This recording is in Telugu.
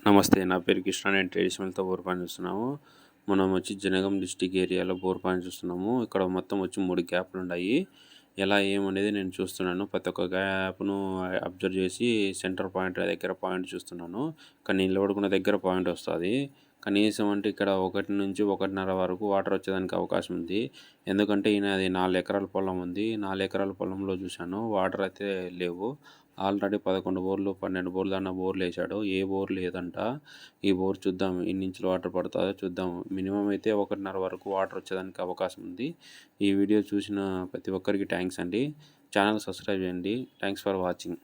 నమస్తే. నా పేరు కృష్ణ. నేను ట్రేడిషనల్‌తో బోర్ పాయింట్ చూస్తున్నాము. మనం వచ్చి జనగాం డిస్ట్రిక్ట్ ఏరియాలో బోర్ పాయింట్ చూస్తున్నాము. ఇక్కడ మొత్తం వచ్చి 3 గ్యాప్‌లుండాయి. ఎలా ఏమనేది నేను చూస్తున్నాను. ప్రతి ఒక్క గ్యాప్‌ను అబ్జర్వ్ చేసి సెంటర్ పాయింట్ దగ్గర పాయింట్ చూస్తున్నాను. కానీ నిలబడుకున్న దగ్గర పాయింట్ వస్తది. కనీసం అంటే ఇక్కడ 1-1.5 వరకు వాటర్ వచ్చేదానికి అవకాశం ఉంది. ఎందుకంటే ఈయనది 4 ఎకరాల పొలం ఉంది. 4 ఎకరాల పొలంలో చూశాను. వాటర్ అయితే లేవు. ఆల్రెడీ 11 బోర్లు, 12 బోర్లు దాకా బోర్లేశాడు. ఏ బోర్ లేదంట. ఈ బోర్ చూద్దాం ఎన్ని ఇంచులు వాటర్ పడతాదో చూద్దాం. మినిమమ్ అయితే 1.5 వరకు వాటర్ వచ్చేదానికి అవకాశం ఉంది. ఈ వీడియో చూసిన ప్రతి ఒక్కరికి థాంక్స్ అండి. ఛానల్ సబ్స్క్రైబ్ చేయండి. Thanks for watching.